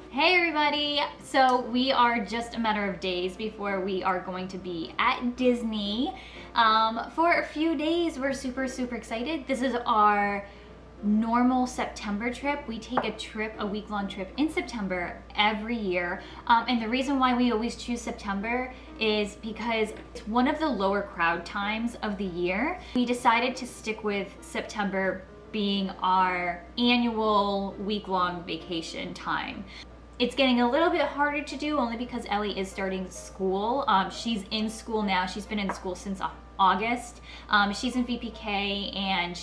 Hey everybody! So we are just a matter of days before we are going to be at Disney for a few days. We're super excited. This is our normal September trip. We take a week-long trip in September every year. And the reason why we always choose September is because it's one of the lower crowd times of the year. We decided to stick with September being our annual week-long vacation time. It's getting a little bit harder to do only because Ellie is starting school. She's in school now. She's been in school since August. She's in VPK and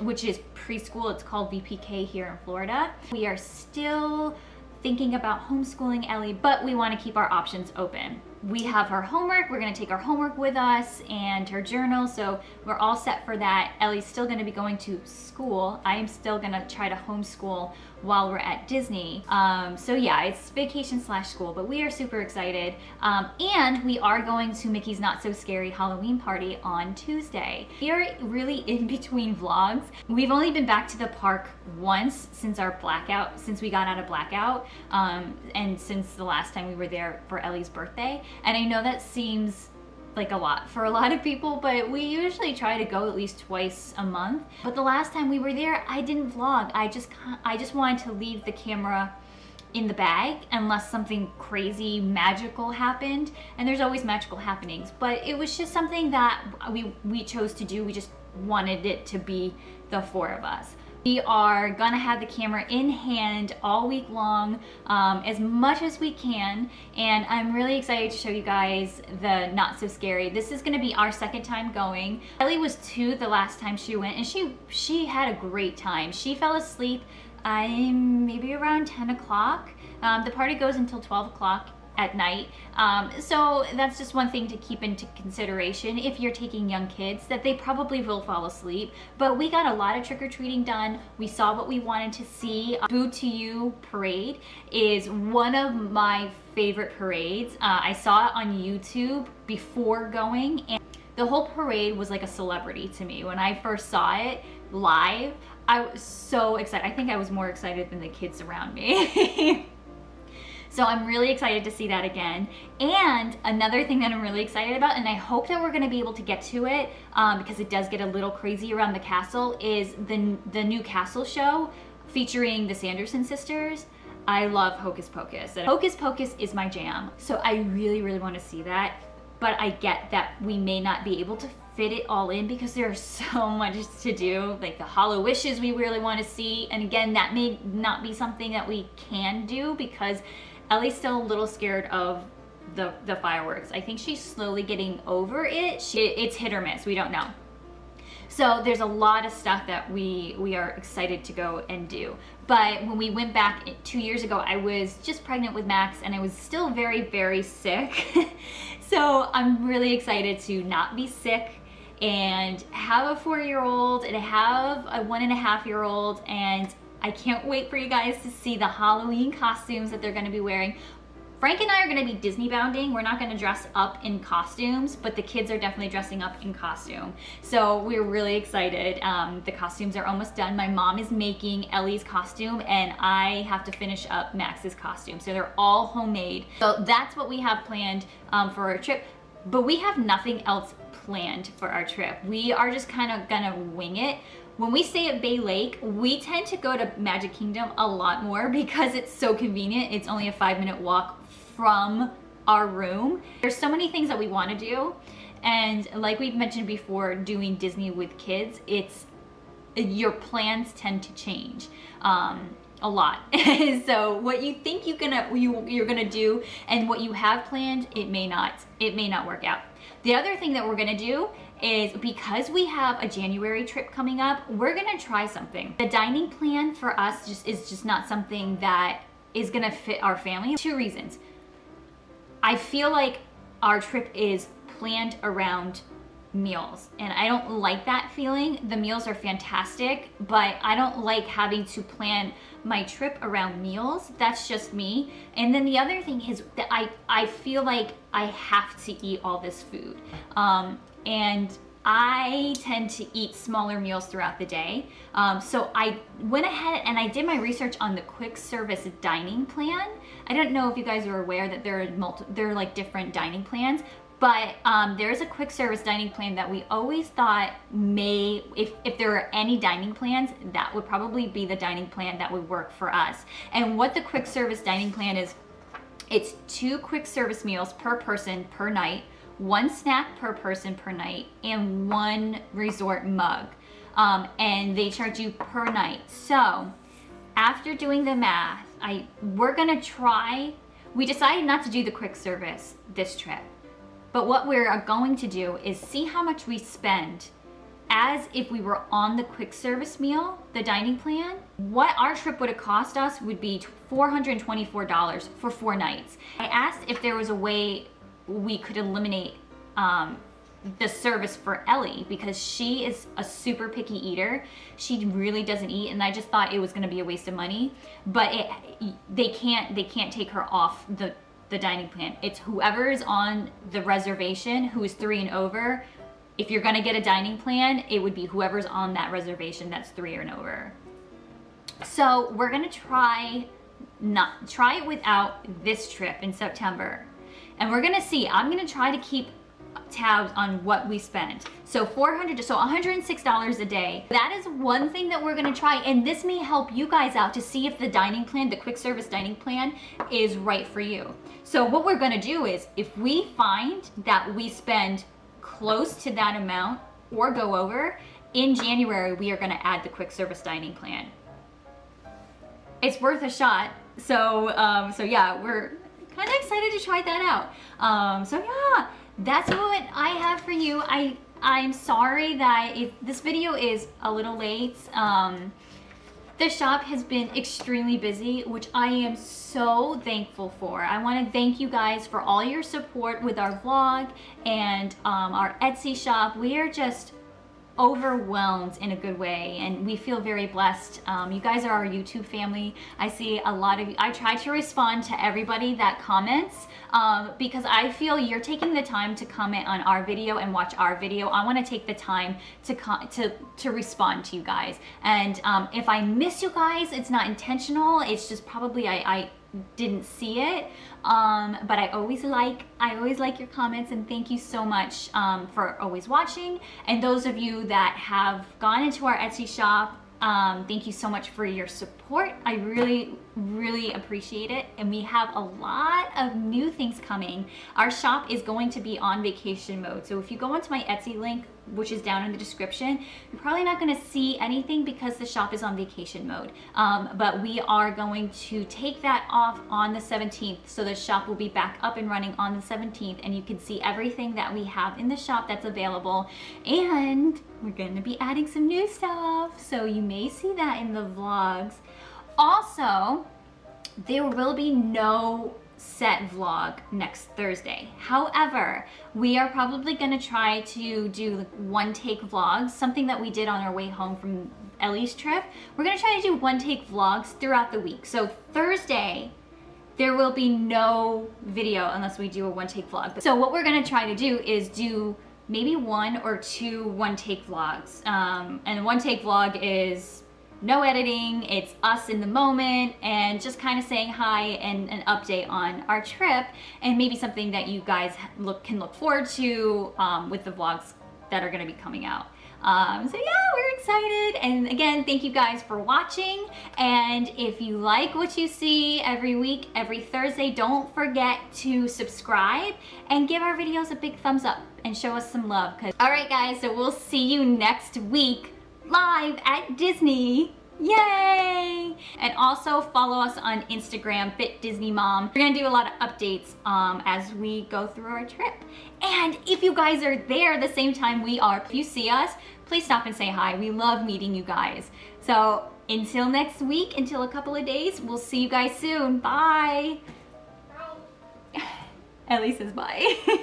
which is preschool. It's called VPK here in Florida. We are still thinking about homeschooling Ellie, but we want to keep our options open. We have her homework. We're going to take our homework with us and her journal, so we're all set for that. Ellie's still going to be going to school. I am still going to try to homeschool while we're at Disney. So yeah, it's vacation / school, but we are super excited. And we are going to Mickey's Not So Scary Halloween party on Tuesday. We are really in between vlogs. We've only been back to the park once since we got out of blackout, and since the last time we were there for Ellie's birthday. And I know that seems like a lot for a lot of people, but we usually try to go at least twice a month. But the last time we were there, I didn't vlog. I just wanted to leave the camera in the bag unless something crazy magical happened, and there's always magical happenings, but it was just something that we chose to do. We just wanted it to be the four of us. We are gonna have the camera in hand all week long, as much as we can, and I'm really excited to show you guys the Not So Scary. This is gonna be our second time going. Ellie was 2 the last time she went, and she had a great time. She fell asleep maybe around 10 o'clock. The party goes until 12 o'clock at night. So that's just one thing to keep into consideration if you're taking young kids, that they probably will fall asleep. But we got a lot of trick-or-treating done. We saw what we wanted to see. Boo to You parade is one of my favorite parades. I saw it on YouTube before going, and the whole parade was like a celebrity to me. When I first saw it live, I was so excited. I think I was more excited than the kids around me. So I'm really excited to see that again. And another thing that I'm really excited about, and I hope that we're gonna be able to get to it, because it does get a little crazy around the castle, is the new castle show featuring the Sanderson sisters. I love Hocus Pocus, and Hocus Pocus is my jam. So I really wanna see that, but I get that we may not be able to fit it all in because there's so much to do, like the Hollow Wishes we really wanna see. And again, that may not be something that we can do because Ellie's still a little scared of the fireworks. I think she's slowly getting over it. It's hit or miss, we don't know. So there's a lot of stuff that we are excited to go and do. But when we went back 2 years ago, I was just pregnant with Max and I was still very sick. So I'm really excited to not be sick and have a 4-year-old and have a 1.5-year-old, and I can't wait for you guys to see the Halloween costumes that they're gonna be wearing. Frank and I are gonna be Disney bounding. We're not gonna dress up in costumes, but the kids are definitely dressing up in costume. So we're really excited. The costumes are almost done. My mom is making Ellie's costume and I have to finish up Max's costume. So they're all homemade. So that's what we have planned for our trip, but we have nothing else planned for our trip. We are just kind of gonna wing it. When we stay at Bay Lake, we tend to go to Magic Kingdom a lot more because it's so convenient. It's only a 5-minute walk from our room. There's so many things that we want to do, and like we've mentioned before, doing Disney with kids, your plans tend to change a lot. So what you think you're gonna do and what you have planned, it may not work out. The other thing that we're gonna do is, because we have a January trip coming up, we're gonna try something. The dining plan for us is just not something that is gonna fit our family. 2 reasons. I feel like our trip is planned around meals, and I don't like that feeling. The meals are fantastic, but I don't like having to plan my trip around meals. That's just me. And then the other thing is that I feel like I have to eat all this food, and I tend to eat smaller meals throughout the day. So I went ahead and I did my research on the quick service dining plan. I don't know if you guys are aware that there are like different dining plans, but there's a quick service dining plan that we always thought if there are any dining plans, that would probably be the dining plan that would work for us. And what the quick service dining plan is, it's 2 quick service meals per person per night, 1 snack per person per night, and 1 resort mug. And they charge you per night. So after doing the math, we decided not to do the quick service this trip. But what we're going to do is see how much we spend as if we were on the quick service meal, the dining plan. What our trip would have cost us would be $424 for 4 nights. I asked if there was a way we could eliminate the service for Ellie, because she is a super picky eater. She really doesn't eat, and I just thought it was going to be a waste of money. But they can't take her off the dining plan. It's whoever is on the reservation who is 3 and over. If you're going to get a dining plan, it would be whoever's on that reservation that's 3 and over. So we're going to try it without this trip in September. And we're gonna see, I'm gonna try to keep tabs on what we spend. So $106 a day. That is one thing that we're gonna try, and this may help you guys out to see if the dining plan, the quick service dining plan, is right for you. So what we're gonna do is, if we find that we spend close to that amount or go over, in January we are gonna add the quick service dining plan. It's worth a shot. So yeah, we're kind of excited to try that out. So yeah, that's what I have for you. I'm sorry that this video is a little late. The shop has been extremely busy, which I am so thankful for. I want to thank you guys for all your support with our vlog and our Etsy shop. We are just overwhelmed in a good way, and we feel very blessed. You guys are our YouTube family. I see a lot of you. I try to respond to everybody that comments because I feel you're taking the time to comment on our video and watch our video. I want to take the time to respond to you guys, and if I miss you guys, it's not intentional. It's just probably I didn't see it, but I always like your comments, and thank you so much for always watching. And those of you that have gone into our Etsy shop, thank you so much for your support. I really appreciate it, and we have a lot of new things coming. Our shop is going to be on vacation mode, so if you go into my Etsy link, which is down in the description, you're probably not going to see anything because the shop is on vacation mode, but we are going to take that off on the 17th, so the shop will be back up and running on the 17th, and you can see everything that we have in the shop that's available. And we're going to be adding some new stuff, so you may see that in the vlogs. Also, there will be no set vlog next Thursday. However, we are probably going to try to do like 1-take vlogs, something that we did on our way home from Ellie's trip. We're going to try to do 1-take vlogs throughout the week. So Thursday, there will be no video unless we do a 1-take vlog. So what we're going to try to do is do maybe 1 or 2 1-take vlogs. And a 1-take vlog is no editing, it's us in the moment and just kind of saying hi and an update on our trip, and maybe something that you guys can look forward to with the vlogs that are going to be coming out. So yeah, we're excited, and again, thank you guys for watching. And if you like what you see every week, every Thursday, don't forget to subscribe and give our videos a big thumbs up and show us some love. All right guys, so we'll see you next week live at Disney. Yay! And also follow us on Instagram, Fit Disney Mom. We're gonna do a lot of updates as we go through our trip. And if you guys are there the same time we are, if you see us, please stop and say hi. We love meeting you guys. So until next week, until a couple of days, we'll see you guys soon. Bye. Bye. Ellie says bye.